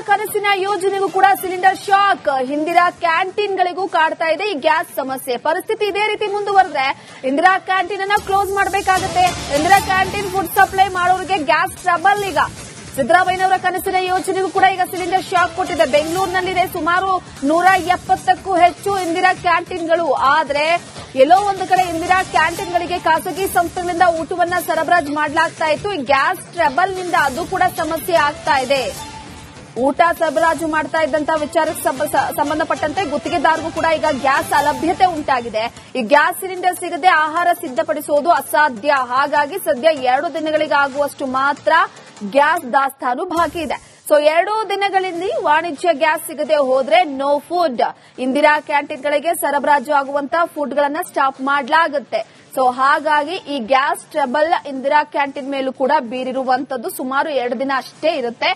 ಕನಸಿನ ಯೋಜನೆಗೂ ಕೂಡ ಸಿಲಿಂಡರ್ ಶಾಕ್. ಇಂದಿರಾ ಕ್ಯಾಂಟೀನ್ಗಳಿಗೂ ಕಾಡ್ತಾ ಇದೆ ಈ ಗ್ಯಾಸ್ ಸಮಸ್ಯೆ. ಪರಿಸ್ಥಿತಿ ಇದೇ ರೀತಿ ಮುಂದುವರೆದ್ರೆ ಇಂದಿರಾ ಕ್ಯಾಂಟೀನ್ ಅನ್ನ ಕ್ಲೋಸ್ ಮಾಡಬೇಕಾಗುತ್ತೆ. ಇಂದಿರಾ ಕ್ಯಾಂಟೀನ್ ಫುಡ್ ಸಪ್ಲೈ ಮಾಡೋರಿಗೆ ಗ್ಯಾಸ್ ಟ್ರಬಲ್. ಈಗ ಸಿದ್ದರಾಮಯ್ಯನವರ ಕನಸಿನ ಯೋಜನೆಗೂ ಕೂಡ ಈಗ ಸಿಲಿಂಡರ್ ಶಾಕ್ ಕೊಟ್ಟಿದೆ. ಬೆಂಗಳೂರಿನಲ್ಲಿದೆ ಸುಮಾರು 170ಕ್ಕೂ ಹೆಚ್ಚು ಇಂದಿರಾ ಕ್ಯಾಂಟೀನ್ಗಳು. ಆದ್ರೆ ಎಲ್ಲೋ ಒಂದು ಕಡೆ ಇಂದಿರಾ ಕ್ಯಾಂಟೀನ್ಗಳಿಗೆ ಖಾಸಗಿ ಸಂಸ್ಥೆಗಳಿಂದ ಊಟವನ್ನ ಸರಬರಾಜು ಮಾಡಲಾಗ್ತಾ ಇತ್ತು. ಈ ಗ್ಯಾಸ್ ಟ್ರಬಲ್ ನಿಂದ ಅದು ಕೂಡ ಸಮಸ್ಯೆ ಆಗ್ತಾ ಇದೆ. ಊಟ ಸರಬರಾಜು ಮಾಡ್ತಾ ಇದ್ದಂತ ವಿಚಾರಕ್ಕೆ ಸಂಬಂಧಪಟ್ಟಂತೆ ಗುತ್ತಿಗೆದಾರರಿಗೂ ಕೂಡ ಈಗ ಗ್ಯಾಸ್ ಅಲಭ್ಯತೆ ಉಂಟಾಗಿದೆ. ಈ ಗ್ಯಾಸ್ ಸಿಲಿಂಡರ್ ಸಿಗದೆ ಆಹಾರ ಸಿದ್ಧಪಡಿಸುವುದು ಅಸಾಧ್ಯ. ಹಾಗಾಗಿ ಸದ್ಯ 2 ದಿನಗಳಿಗಾಗುವಷ್ಟು ಮಾತ್ರ ಗ್ಯಾಸ್ ದಾಸ್ತಾನು ಬಾಕಿ ಇದೆ. ಸೊ 2 ದಿನಗಳಿಂದ ವಾಣಿಜ್ಯ ಗ್ಯಾಸ್ ಸಿಗದೆ ಹೋದ್ರೆ ನೋ ಫುಡ್. ಇಂದಿರಾ ಕ್ಯಾಂಟೀನ್ಗಳಿಗೆ ಸರಬರಾಜು ಆಗುವಂತಹ ಫುಡ್ಗಳನ್ನ ಸ್ಟಾಪ್ ಮಾಡಲಾಗುತ್ತೆ. ಸೊ ಹಾಗಾಗಿ ಈ ಗ್ಯಾಸ್ ಟ್ರಬಲ್ ಇಂದಿರಾ ಕ್ಯಾಂಟೀನ್ ಮೇಲೂ ಕೂಡ ಬೀರಿರುವಂತದ್ದು. ಸುಮಾರು 2 ದಿನ ಅಷ್ಟೇ ಇರುತ್ತೆ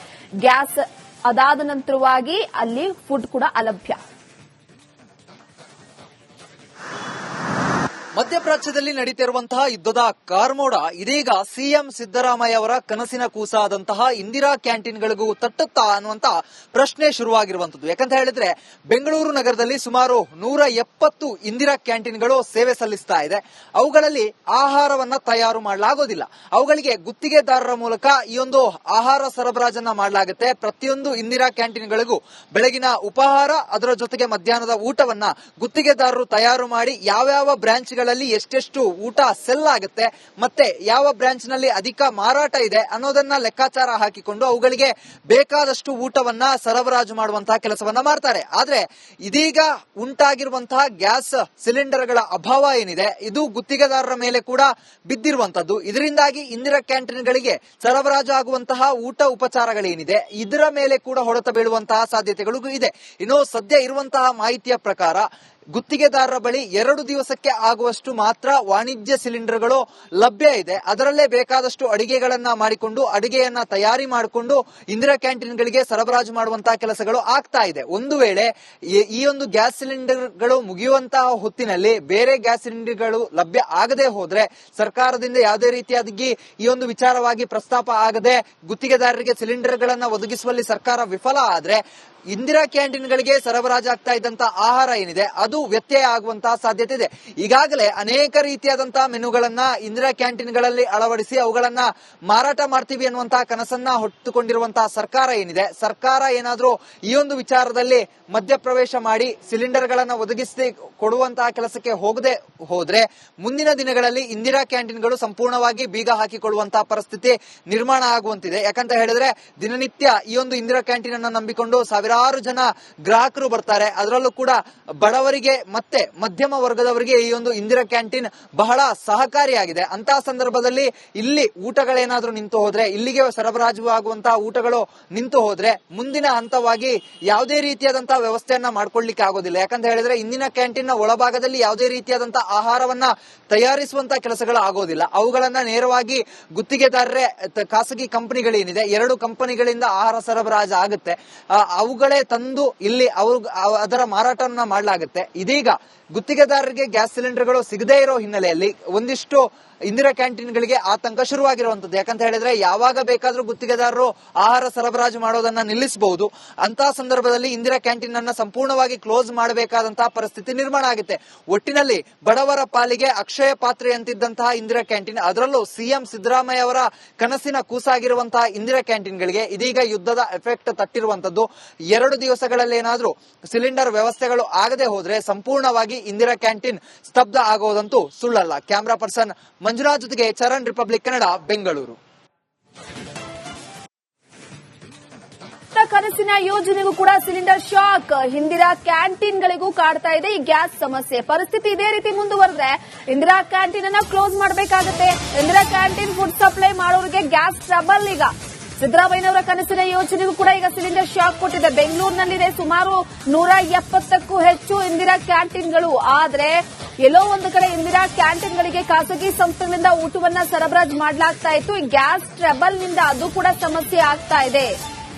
ಗ್ಯಾಸ್. ಅದಾದ ನಂತರವಾಗಿ ಅಲ್ಲಿ ಫುಡ್ ಕೂಡ ಅಲಭ್ಯ. ಮಧ್ಯಪ್ರಾಚ್ಯದಲ್ಲಿ ನಡೀತಿರುವಂತಹ ಯುದ್ಧದ ಕಾರ್ಮೋಡ ಇದೀಗ ಸಿಎಂ ಸಿದ್ದರಾಮಯ್ಯ ಅವರ ಕನಸಿನ ಕೂಸಾದಂತಹ ಇಂದಿರಾ ಕ್ಯಾಂಟೀನ್ಗಳಿಗೂ ತಟ್ಟುತ್ತಾ ಅನ್ನುವಂತ ಪ್ರಶ್ನೆ ಶುರುವಾಗಿರುವಂತದ್ದು. ಯಾಕಂತ ಹೇಳಿದ್ರೆ ಬೆಂಗಳೂರು ನಗರದಲ್ಲಿ ಸುಮಾರು 170 ಇಂದಿರಾ ಕ್ಯಾಂಟೀನ್ಗಳು ಸೇವೆ ಸಲ್ಲಿಸ್ತಾ ಇದೆ. ಅವುಗಳಲ್ಲಿ ಆಹಾರವನ್ನ ತಯಾರು ಮಾಡಲಾಗೋದಿಲ್ಲ. ಅವುಗಳಿಗೆ ಗುತ್ತಿಗೆದಾರರ ಮೂಲಕ ಈ ಒಂದು ಆಹಾರ ಸರಬರಾಜನ್ನ ಮಾಡಲಾಗುತ್ತೆ. ಪ್ರತಿಯೊಂದು ಇಂದಿರಾ ಕ್ಯಾಂಟೀನ್ಗಳಿಗೂ ಬೆಳಗಿನ ಉಪಹಾರ ಅದರ ಜೊತೆಗೆ ಮಧ್ಯಾಹ್ನದ ಊಟವನ್ನ ಗುತ್ತಿಗೆದಾರರು ತಯಾರು ಮಾಡಿ ಯಾವ್ಯಾವ ಬ್ರಾಂಚ್ ಎಷ್ಟೆಷ್ಟು ಊಟ ಸೆಲ್ ಆಗುತ್ತೆ ಮತ್ತೆ ಯಾವ ಬ್ರಾಂಚ್ ನಲ್ಲಿ ಅಧಿಕ ಮಾರಾಟ ಇದೆ ಅನ್ನೋದನ್ನ ಲೆಕ್ಕಾಚಾರ ಹಾಕಿಕೊಂಡು ಅವುಗಳಿಗೆ ಬೇಕಾದಷ್ಟು ಊಟವನ್ನ ಸರಬರಾಜು ಮಾಡುವಂತಹ ಕೆಲಸವನ್ನ ಮಾಡ್ತಾರೆ. ಆದ್ರೆ ಇದೀಗ ಉಂಟಾಗಿರುವಂತಹ ಗ್ಯಾಸ್ ಸಿಲಿಂಡರ್ಗಳ ಅಭಾವ ಏನಿದೆ ಇದು ಗುತ್ತಿಗೆದಾರರ ಮೇಲೆ ಕೂಡ ಬಿದ್ದಿರುವಂತದ್ದು. ಇದರಿಂದಾಗಿ ಇಂದಿರಾ ಕ್ಯಾಂಟೀನ್ಗಳಿಗೆ ಸರಬರಾಜು ಆಗುವಂತಹ ಊಟ ಉಪಚಾರಗಳೇನಿದೆ ಇದರ ಮೇಲೆ ಕೂಡ ಹೊಡೆತ ಬೀಳುವಂತಹ ಸಾಧ್ಯತೆಗಳು ಇದೆ. ಇನ್ನು ಸದ್ಯ ಇರುವಂತಹ ಮಾಹಿತಿಯ ಪ್ರಕಾರ ಗುತ್ತಿಗೆದಾರರ ಬಳಿ 2 ದಿವಸಕ್ಕೆ ಆಗುವಷ್ಟು ಮಾತ್ರ ವಾಣಿಜ್ಯ ಸಿಲಿಂಡರ್ಗಳು ಲಭ್ಯ ಇದೆ. ಅದರಲ್ಲೇ ಬೇಕಾದಷ್ಟು ಅಡಿಗೆಗಳನ್ನ ಮಾಡಿಕೊಂಡು ಅಡಿಗೆಯನ್ನ ತಯಾರಿ ಮಾಡಿಕೊಂಡು ಇಂದಿರಾ ಕ್ಯಾಂಟೀನ್ಗಳಿಗೆ ಸರಬರಾಜು ಮಾಡುವಂತಹ ಕೆಲಸಗಳು ಆಗ್ತಾ ಇದೆ. ಒಂದು ವೇಳೆ ಈ ಒಂದು ಗ್ಯಾಸ್ ಸಿಲಿಂಡರ್ಗಳು ಮುಗಿಯುವಂತಹ ಹೊತ್ತಿನಲ್ಲಿ ಬೇರೆ ಗ್ಯಾಸ್ ಸಿಲಿಂಡರ್ಗಳು ಲಭ್ಯ ಆಗದೆ ಹೋದ್ರೆ ಸರ್ಕಾರದಿಂದ ಯಾವುದೇ ರೀತಿಯಾಗಿ ಈ ಒಂದು ವಿಚಾರವಾಗಿ ಪ್ರಸ್ತಾಪ ಆಗದೆ ಗುತ್ತಿಗೆದಾರರಿಗೆ ಸಿಲಿಂಡರ್ಗಳನ್ನ ಒದಗಿಸುವಲ್ಲಿ ಸರ್ಕಾರ ವಿಫಲ ಆದ್ರೆ ಇಂದಿರಾ ಕ್ಯಾಂಟೀನ್ಗಳಿಗೆ ಸರಬರಾಜಾಗ್ತಾ ಇದ್ದಂತಹ ಆಹಾರ ಏನಿದೆ ಅದು ವ್ಯತ್ಯಯ ಆಗುವಂತಹ ಸಾಧ್ಯತೆ ಇದೆ. ಈಗಾಗಲೇ ಅನೇಕ ರೀತಿಯಾದಂತಹ ಮೆನುಗಳನ್ನ ಇಂದಿರಾ ಕ್ಯಾಂಟೀನ್ಗಳಲ್ಲಿ ಅಳವಡಿಸಿ ಅವುಗಳನ್ನ ಮಾರಾಟ ಮಾಡ್ತೀವಿ ಅನ್ನುವಂತಹ ಕನಸನ್ನ ಹೊತ್ತುಕೊಂಡಿರುವಂತಹ ಸರ್ಕಾರ ಏನಿದೆ, ಸರ್ಕಾರ ಏನಾದ್ರೂ ಈ ಒಂದು ವಿಚಾರದಲ್ಲಿ ಮಧ್ಯಪ್ರವೇಶ ಮಾಡಿ ಸಿಲಿಂಡರ್ಗಳನ್ನ ಒದಗಿಸಿ ಕೊಡುವಂತಹ ಕೆಲಸಕ್ಕೆ ಹೋಗದೆ ಹೋದ್ರೆ ಮುಂದಿನ ದಿನಗಳಲ್ಲಿ ಇಂದಿರಾ ಕ್ಯಾಂಟೀನ್ಗಳು ಸಂಪೂರ್ಣವಾಗಿ ಬೀಗ ಹಾಕಿಕೊಳ್ಳುವಂತಹ ಪರಿಸ್ಥಿತಿ ನಿರ್ಮಾಣ ಆಗುವಂತಿದೆ. ಯಾಕಂತ ಹೇಳಿದ್ರೆ ದಿನನಿತ್ಯ ಈ ಒಂದು ಇಂದಿರಾ ಕ್ಯಾಂಟೀನ್ ಅನ್ನ ನಂಬಿಕೊಂಡು ಸಾವಿರಾರು ಜನ ಗ್ರಾಹಕರು ಬರ್ತಾರೆ. ಅದರಲ್ಲೂ ಕೂಡ ಬಡವರಿಗೆ ಮತ್ತೆ ಮಧ್ಯಮ ವರ್ಗದವರಿಗೆ ಈ ಒಂದು ಇಂದಿರಾ ಕ್ಯಾಂಟೀನ್ ಬಹಳ ಸಹಕಾರಿಯಾಗಿದೆ. ಅಂತಹ ಸಂದರ್ಭದಲ್ಲಿ ಇಲ್ಲಿ ಊಟಗಳೇನಾದ್ರೂ ನಿಂತು ಹೋದ್ರೆ, ಇಲ್ಲಿಗೆ ಸರಬರಾಜು ಆಗುವಂತಹ ಊಟಗಳು ನಿಂತು ಹೋದ್ರೆ ಮುಂದಿನ ಹಂತವಾಗಿ ಯಾವುದೇ ರೀತಿಯಾದಂತಹ ವ್ಯವಸ್ಥೆಯನ್ನ ಮಾಡ್ಕೊಳ್ಳಿಕ್ಕೆ ಆಗೋದಿಲ್ಲ. ಯಾಕಂತ ಹೇಳಿದ್ರೆ ಇಂದಿನ ಕ್ಯಾಂಟೀನ್ ನ ಒಳಭಾಗದಲ್ಲಿ ಯಾವುದೇ ರೀತಿಯಾದಂತಹ ಆಹಾರವನ್ನ ತಯಾರಿಸುವಂತಹ ಕೆಲಸಗಳು ಆಗೋದಿಲ್ಲ. ಅವುಗಳನ್ನ ನೇರವಾಗಿ ಗುತ್ತಿಗೆದಾರರೇ ಖಾಸಗಿ ಕಂಪನಿಗಳೇನಿದೆ 2 ಕಂಪನಿಗಳಿಂದ ಆಹಾರ ಸರಬರಾಜು ಆಗುತ್ತೆ. ಅವುಗಳೇ ತಂದು ಇಲ್ಲಿ ಅದರ ಮಾರಾಟವನ್ನ ಮಾಡಲಾಗುತ್ತೆ. ಇದೀಗ ಗುತ್ತಿಗೆದಾರರಿಗೆ ಗ್ಯಾಸ್ ಸಿಲಿಂಡರ್ಗಳು ಸಿಗದೇ ಇರೋ ಹಿನ್ನೆಲೆಯಲ್ಲಿ ಒಂದಿಷ್ಟು ಇಂದಿರಾ ಕ್ಯಾಂಟೀನ್ಗಳಿಗೆ ಆತಂಕ ಶುರುವಾಗಿರುವಂತದ್ದು. ಯಾಕಂತ ಹೇಳಿದ್ರೆ ಯಾವಾಗ ಬೇಕಾದ್ರೂ ಗುತ್ತಿಗೆದಾರರು ಆಹಾರ ಸರಬರಾಜು ಮಾಡೋದನ್ನ ನಿಲ್ಲಿಸಬಹುದು. ಅಂತಹ ಸಂದರ್ಭದಲ್ಲಿ ಇಂದಿರಾ ಕ್ಯಾಂಟೀನ್ ಅನ್ನ ಸಂಪೂರ್ಣವಾಗಿ ಕ್ಲೋಸ್ ಮಾಡಬೇಕಾದಂತಹ ಪರಿಸ್ಥಿತಿ ನಿರ್ಮಾಣ ಆಗುತ್ತೆ. ಒಟ್ಟಿನಲ್ಲಿ ಬಡವರ ಪಾಲಿಗೆ ಅಕ್ಷಯ ಪಾತ್ರೆಯಂತಿದ್ದಂತಹ ಇಂದಿರಾ ಕ್ಯಾಂಟೀನ್, ಅದರಲ್ಲೂ ಸಿಎಂ ಸಿದ್ದರಾಮಯ್ಯ ಅವರ ಕನಸಿನ ಕೂಸಾಗಿರುವಂತಹ ಇಂದಿರಾ ಕ್ಯಾಂಟೀನ್ಗಳಿಗೆ ಇದೀಗ ಯುದ್ಧದ ಎಫೆಕ್ಟ್ ತಟ್ಟಿರುವಂತದ್ದು. 2 ದಿವಸಗಳಲ್ಲಿ ಏನಾದ್ರೂ ಸಿಲಿಂಡರ್ ವ್ಯವಸ್ಥೆಗಳು ಆಗದೆ ಹೋದ್ರೆ ಸಂಪೂರ್ಣವಾಗಿ ಇಂದಿರಾ ಕ್ಯಾಂಟೀನ್ ಸ್ತಬ್ಧ ಆಗೋದಂತೂ ಸುಳ್ಳಲ್ಲ. ಕ್ಯಾಮರಾ ಪರ್ಸನ್ ಮಂಜುನಾಥ್ ಜೊತೆಗೆ ಚರಣ್, ರಿಪಬ್ಲಿಕ್ ಕನ್ನಡ, ಬೆಂಗಳೂರು. ಕನಸಿನ ಯೋಜನೆಗೂ ಕೂಡ ಸಿಲಿಂಡರ್ ಶಾಕ್. ಇಂದಿರಾ ಕ್ಯಾಂಟೀನ್ಗಳಿಗೂ ಕಾಡ್ತಾ ಇದೆ ಈ ಗ್ಯಾಸ್ ಸಮಸ್ಯೆ. ಪರಿಸ್ಥಿತಿ ಇದೇ ರೀತಿ ಮುಂದುವರೆದ್ರೆ ಇಂದಿರಾ ಕ್ಯಾಂಟೀನ್ ಅನ್ನ ಕ್ಲೋಸ್ ಮಾಡಬೇಕಾಗುತ್ತೆ. ಇಂದಿರಾ ಕ್ಯಾಂಟೀನ್ ಫುಡ್ ಸಪ್ಲೈ ಮಾಡೋರಿಗೆ ಗ್ಯಾಸ್ ಟ್ರಬಲ್. ಈಗ ಸಿದ್ದರಾಮಯ್ಯನವರ ಕನಸಿನ ಯೋಜನೆಗೂ ಕೂಡ ಈಗ ಸಿಲಿಂಡರ್ ಶಾಕ್ ಕೊಟ್ಟಿದೆ. ಬೆಂಗಳೂರಿನಲ್ಲಿದೆ ಸುಮಾರು 170ಕ್ಕೂ ಹೆಚ್ಚು ಇಂದಿರಾ ಕ್ಯಾಂಟೀನ್ಗಳು. ಆದ್ರೆ ಎಲ್ಲೋ ಒಂದು ಕಡೆ ಇಂದಿರಾ ಕ್ಯಾಂಟೀನ್ಗಳಿಗೆ ಖಾಸಗಿ ಸಂಸ್ಥೆಗಳಿಂದ ಊಟವನ್ನ ಸರಬರಾಜು ಮಾಡಲಾಗ್ತಾ ಇತ್ತು. ಈ ಗ್ಯಾಸ್ ಟ್ರಬಲ್ ನಿಂದ ಅದು ಕೂಡ ಸಮಸ್ಯೆ ಆಗ್ತಾ ಇದೆ.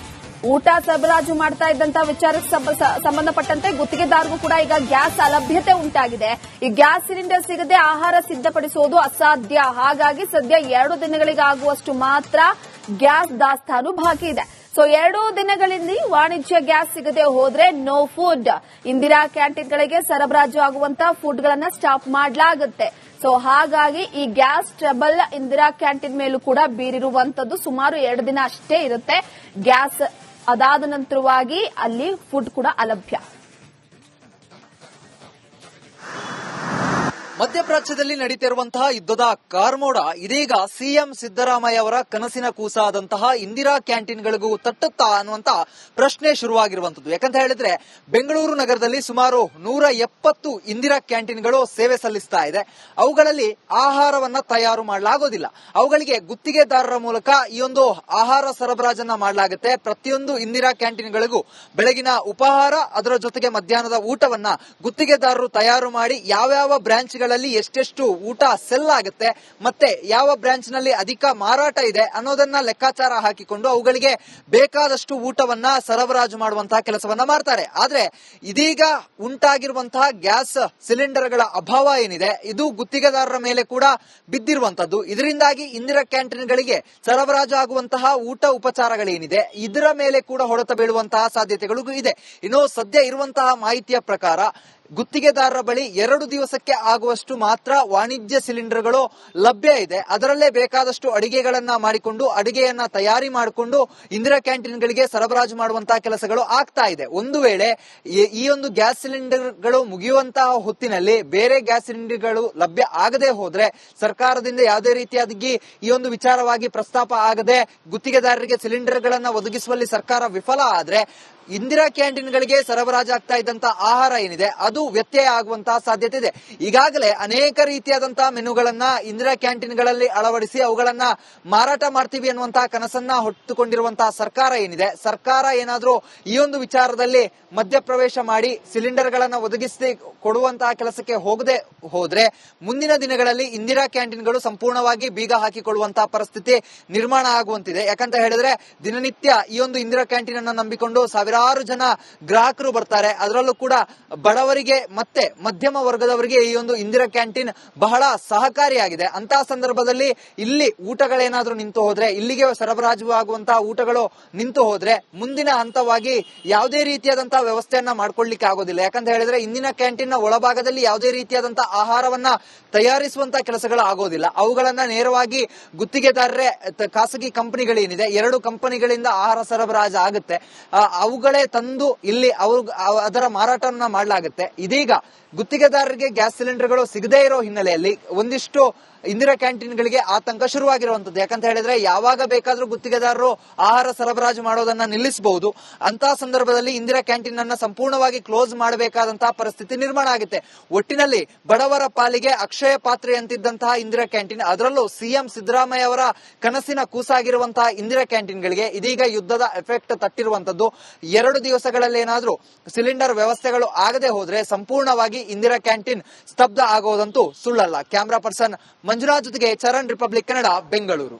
ಊಟ ಸರಬರಾಜು ಮಾಡ್ತಾ ಇದ್ದಂತ ವಿಚಾರಕ್ಕೆ ಸಂಬಂಧಪಟ್ಟಂತೆ ಗುತ್ತಿಗೆದಾರರಿಗೂ ಕೂಡ ಈಗ ಗ್ಯಾಸ್ ಅಲಭ್ಯತೆ ಉಂಟಾಗಿದೆ. ಈ ಗ್ಯಾಸ್ ಸಿಲಿಂಡರ್ ಸಿಗದೆ ಆಹಾರ ಸಿದ್ಧಪಡಿಸುವುದು ಅಸಾಧ್ಯ. ಹಾಗಾಗಿ ಸದ್ಯ 2 ದಿನಗಳಿಗಾಗುವಷ್ಟು ಮಾತ್ರ ಗ್ಯಾಸ್ ದಾಸ್ತಾನು ಬಾಕಿ ಇದೆ. ಸೊ 2 ದಿನಗಳಿಂದ ವಾಣಿಜ್ಯ ಗ್ಯಾಸ್ ಸಿಗದೆ ಹೋದ್ರೆ ನೋ ಫುಡ್. ಇಂದಿರಾ ಕ್ಯಾಂಟೀನ್ಗಳಿಗೆ ಸರಬರಾಜು ಆಗುವಂತಹ ಫುಡ್ ಗಳನ್ನ ಸ್ಟಾಪ್ ಮಾಡಲಾಗುತ್ತೆ. ಸೊ ಹಾಗಾಗಿ ಈ ಗ್ಯಾಸ್ ಟ್ರಬಲ್ ಇಂದಿರಾ ಕ್ಯಾಂಟೀನ್ ಮೇಲೂ ಕೂಡ ಬೀರಿರುವಂತದ್ದು. ಸುಮಾರು 2 ದಿನ ಅಷ್ಟೇ ಇರುತ್ತೆ ಗ್ಯಾಸ್. ಅದಾದ ನಂತರವಾಗಿ ಅಲ್ಲಿ ಫುಡ್ ಕೂಡ ಅಲಭ್ಯ. ಮಧ್ಯಪ್ರಾಚ್ಯದಲ್ಲಿ ನಡೀತಿರುವಂತಹ ಯುದ್ಧದ ಕಾರ್ಮೋಡ ಇದೀಗ ಸಿಎಂ ಸಿದ್ದರಾಮಯ್ಯ ಅವರ ಕನಸಿನ ಕೂಸಾದಂತಹ ಇಂದಿರಾ ಕ್ಯಾಂಟೀನ್ಗಳಿಗೂ ತಟ್ಟುತ್ತಾ ಅನ್ನುವಂತ ಪ್ರಶ್ನೆ ಶುರುವಾಗಿರುವಂತದ್ದು. ಯಾಕಂತ ಹೇಳಿದ್ರೆ ಬೆಂಗಳೂರು ನಗರದಲ್ಲಿ ಸುಮಾರು 170 ಇಂದಿರಾ ಕ್ಯಾಂಟೀನ್ಗಳು ಸೇವೆ ಸಲ್ಲಿಸ್ತಾ ಇದೆ. ಅವುಗಳಲ್ಲಿ ಆಹಾರವನ್ನ ತಯಾರು ಮಾಡಲಾಗೋದಿಲ್ಲ. ಅವುಗಳಿಗೆ ಗುತ್ತಿಗೆದಾರರ ಮೂಲಕ ಈ ಒಂದು ಆಹಾರ ಸರಬರಾಜನ್ನ ಮಾಡಲಾಗುತ್ತೆ. ಪ್ರತಿಯೊಂದು ಇಂದಿರಾ ಕ್ಯಾಂಟೀನ್ಗಳಿಗೂ ಬೆಳಗಿನ ಉಪಹಾರ, ಅದರ ಜೊತೆಗೆ ಮಧ್ಯಾಹ್ನದ ಊಟವನ್ನ ಗುತ್ತಿಗೆದಾರರು ತಯಾರು ಮಾಡಿ ಯಾವ್ಯಾವ ಬ್ರಾಂಚ್ ಎಷ್ಟೆಷ್ಟು ಊಟ ಸೆಲ್ ಆಗುತ್ತೆ, ಮತ್ತೆ ಯಾವ ಬ್ರಾಂಚ್ ನಲ್ಲಿ ಅಧಿಕ ಮಾರಾಟ ಇದೆ ಅನ್ನೋದನ್ನ ಲೆಕ್ಕಾಚಾರ ಹಾಕಿಕೊಂಡು ಅವುಗಳಿಗೆ ಬೇಕಾದಷ್ಟು ಊಟವನ್ನ ಸರಬರಾಜು ಮಾಡುವಂತಹ ಕೆಲಸವನ್ನ ಮಾಡ್ತಾರೆ. ಆದ್ರೆ ಇದೀಗ ಉಂಟಾಗಿರುವಂತಹ ಗ್ಯಾಸ್ ಸಿಲಿಂಡರ್ಗಳ ಅಭಾವ ಏನಿದೆ, ಇದು ಗುತ್ತಿಗೆದಾರರ ಮೇಲೆ ಕೂಡ ಬಿದ್ದಿರುವಂತದ್ದು. ಇದರಿಂದಾಗಿ ಇಂದಿರಾ ಕ್ಯಾಂಟೀನ್ಗಳಿಗೆ ಸರಬರಾಜು ಆಗುವಂತಹ ಊಟ ಉಪಚಾರಗಳೇನಿದೆ ಇದರ ಮೇಲೆ ಕೂಡ ಹೊಡೆತ ಬೀಳುವಂತಹ ಸಾಧ್ಯತೆಗಳು ಇದೆ. ಇನ್ನು ಸದ್ಯ ಇರುವಂತಹ ಮಾಹಿತಿಯ ಪ್ರಕಾರ ಗುತ್ತಿಗೆದಾರರ ಬಳಿ 2 ದಿವಸಕ್ಕೆ ಆಗುವಷ್ಟು ಮಾತ್ರ ವಾಣಿಜ್ಯ ಸಿಲಿಂಡರ್ಗಳು ಲಭ್ಯ ಇದೆ. ಅದರಲ್ಲೇ ಬೇಕಾದಷ್ಟು ಅಡಿಗೆಗಳನ್ನ ಮಾಡಿಕೊಂಡು ಅಡಿಗೆಯನ್ನ ತಯಾರಿ ಮಾಡಿಕೊಂಡು ಇಂದಿರಾ ಕ್ಯಾಂಟೀನ್ಗಳಿಗೆ ಸರಬರಾಜು ಮಾಡುವಂತಹ ಕೆಲಸಗಳು ಆಗ್ತಾ ಇದೆ. ಒಂದು ವೇಳೆ ಈ ಒಂದು ಗ್ಯಾಸ್ ಸಿಲಿಂಡರ್ಗಳು ಮುಗಿಯುವಂತಹ ಹೊತ್ತಿನಲ್ಲಿ ಬೇರೆ ಗ್ಯಾಸ್ ಸಿಲಿಂಡರ್ಗಳು ಲಭ್ಯ ಆಗದೆ ಹೋದ್ರೆ, ಸರ್ಕಾರದಿಂದ ಯಾವುದೇ ರೀತಿಯಾಗಿ ಈ ಒಂದು ವಿಚಾರವಾಗಿ ಪ್ರಸ್ತಾಪ ಆಗದೆ ಗುತ್ತಿಗೆದಾರರಿಗೆ ಸಿಲಿಂಡರ್ಗಳನ್ನ ಒದಗಿಸುವಲ್ಲಿ ಸರ್ಕಾರ ವಿಫಲ ಆದ್ರೆ ಇಂದಿರಾ ಕ್ಯಾಂಟೀನ್ಗಳಿಗೆ ಸರಬರಾಜಾಗ್ತಾ ಇದ್ದಂತಹ ಆಹಾರ ಏನಿದೆ ಅದು ವ್ಯತ್ಯಯ ಆಗುವಂತಹ ಸಾಧ್ಯತೆ ಇದೆ. ಈಗಾಗಲೇ ಅನೇಕ ರೀತಿಯಾದಂತಹ ಮೆನುಗಳನ್ನ ಇಂದಿರಾ ಕ್ಯಾಂಟೀನ್ಗಳಲ್ಲಿ ಅಳವಡಿಸಿ ಅವುಗಳನ್ನ ಮಾರಾಟ ಮಾಡ್ತೀವಿ ಅನ್ನುವಂತಹ ಕನಸನ್ನ ಹೊತ್ತುಕೊಂಡಿರುವಂತಹ ಸರ್ಕಾರ ಏನಿದೆ, ಸರ್ಕಾರ ಏನಾದ್ರೂ ಈ ಒಂದು ವಿಚಾರದಲ್ಲಿ ಮಧ್ಯಪ್ರವೇಶ ಮಾಡಿ ಸಿಲಿಂಡರ್ಗಳನ್ನ ಒದಗಿಸಿ ಕೊಡುವಂತಹ ಕೆಲಸಕ್ಕೆ ಹೋಗದೆ ಹೋದ್ರೆ ಮುಂದಿನ ದಿನಗಳಲ್ಲಿ ಇಂದಿರಾ ಕ್ಯಾಂಟೀನ್ಗಳು ಸಂಪೂರ್ಣವಾಗಿ ಬೀಗ ಹಾಕಿಕೊಳ್ಳುವಂತಹ ಪರಿಸ್ಥಿತಿ ನಿರ್ಮಾಣ ಆಗುವಂತಿದೆ. ಯಾಕಂತ ಹೇಳಿದ್ರೆ ದಿನನಿತ್ಯ ಈ ಒಂದು ಇಂದಿರಾ ಕ್ಯಾಂಟೀನ್ ಅನ್ನ ನಂಬಿಕೊಂಡು ಸಾವಿರಾರು ಜನ ಗ್ರಾಹಕರು ಬರ್ತಾರೆ. ಅದರಲ್ಲೂ ಕೂಡ ಬಡವರಿಗೆ ಮತ್ತೆ ಮಧ್ಯಮ ವರ್ಗದವರಿಗೆ ಈ ಒಂದು ಇಂದಿರಾ ಕ್ಯಾಂಟೀನ್ ಬಹಳ ಸಹಕಾರಿಯಾಗಿದೆ. ಅಂತಹ ಸಂದರ್ಭದಲ್ಲಿ ಇಲ್ಲಿ ಊಟಗಳೇನಾದ್ರೂ ನಿಂತು ಹೋದ್ರೆ, ಇಲ್ಲಿಗೆ ಸರಬರಾಜು ಆಗುವಂತಹ ಊಟಗಳು ನಿಂತು ಹೋದ್ರೆ ಮುಂದಿನ ಹಂತವಾಗಿ ಯಾವುದೇ ರೀತಿಯಾದಂತಹ ವ್ಯವಸ್ಥೆಯನ್ನ ಮಾಡ್ಕೊಳ್ಳಿಕ್ಕೆ ಆಗೋದಿಲ್ಲ. ಯಾಕಂತ ಹೇಳಿದ್ರೆ ಇಂದಿನ ಕ್ಯಾಂಟೀನ್ ನ ಒಳಭಾಗದಲ್ಲಿ ಯಾವುದೇ ರೀತಿಯಾದಂತಹ ಆಹಾರವನ್ನ ತಯಾರಿಸುವಂತಹ ಕೆಲಸಗಳು ಆಗೋದಿಲ್ಲ. ಅವುಗಳನ್ನ ನೇರವಾಗಿ ಗುತ್ತಿಗೆದಾರರೇ, ಖಾಸಗಿ ಕಂಪನಿಗಳೇನಿದೆ 2 ಕಂಪನಿಗಳಿಂದ ಆಹಾರ ಸರಬರಾಜು ಆಗುತ್ತೆ. ಅವುಗಳೇ ತಂದು ಇಲ್ಲಿ ಅದರ ಮಾರಾಟವನ್ನ ಮಾಡಲಾಗುತ್ತೆ. ಇದೀಗ ಗುತ್ತಿಗೆದಾರರಿಗೆ ಗ್ಯಾಸ್ ಸಿಲಿಂಡರ್ಗಳು ಸಿಗದೇ ಇರೋ ಹಿನ್ನೆಲೆಯಲ್ಲಿ ಒಂದಿಷ್ಟು ಇಂದಿರಾ ಕ್ಯಾಂಟೀನ್ಗಳಿಗೆ ಆತಂಕ ಶುರುವಾಗಿರುವಂತದ್ದು. ಯಾಕಂತ ಹೇಳಿದ್ರೆ ಯಾವಾಗ ಬೇಕಾದ್ರೂ ಗುತ್ತಿಗೆದಾರರು ಆಹಾರ ಸರಬರಾಜು ಮಾಡೋದನ್ನ ನಿಲ್ಲಿಸಬಹುದು. ಅಂತಹ ಸಂದರ್ಭದಲ್ಲಿ ಇಂದಿರಾ ಕ್ಯಾಂಟೀನ್ ಅನ್ನ ಸಂಪೂರ್ಣವಾಗಿ ಕ್ಲೋಸ್ ಮಾಡಬೇಕಾದಂತಹ ಪರಿಸ್ಥಿತಿ ನಿರ್ಮಾಣ ಆಗುತ್ತೆ. ಒಟ್ಟಿನಲ್ಲಿ ಬಡವರ ಪಾಲಿಗೆ ಅಕ್ಷಯ ಪಾತ್ರೆಯಂತಿದ್ದಂತಹ ಇಂದಿರಾ ಕ್ಯಾಂಟೀನ್, ಅದರಲ್ಲೂ ಸಿಎಂ ಸಿದ್ದರಾಮಯ್ಯ ಅವರ ಕನಸಿನ ಕೂಸಾಗಿರುವಂತಹ ಇಂದಿರಾ ಕ್ಯಾಂಟೀನ್ಗಳಿಗೆ ಇದೀಗ ಯುದ್ಧದ ಎಫೆಕ್ಟ್ ತಟ್ಟಿರುವಂತದ್ದು. 2 ದಿವಸಗಳಲ್ಲಿ ಏನಾದ್ರೂ ಸಿಲಿಂಡರ್ ವ್ಯವಸ್ಥೆಗಳು ಆಗದೆ ಹೋದ್ರೆ ಸಂಪೂರ್ಣವಾಗಿ ಇಂದಿರಾ ಕ್ಯಾಂಟೀನ್ ಸ್ತಬ್ಧ ಆಗೋದಂತೂ ಸುಳ್ಳಲ್ಲ. ಕ್ಯಾಮರಾ ಪರ್ಸನ್ ಮಂಜುನಾಥ್ ಜೊತೆಗೆ ಚರಣ್, ರಿಪಬ್ಲಿಕ್ ಕನ್ನಡ, ಬೆಂಗಳೂರು.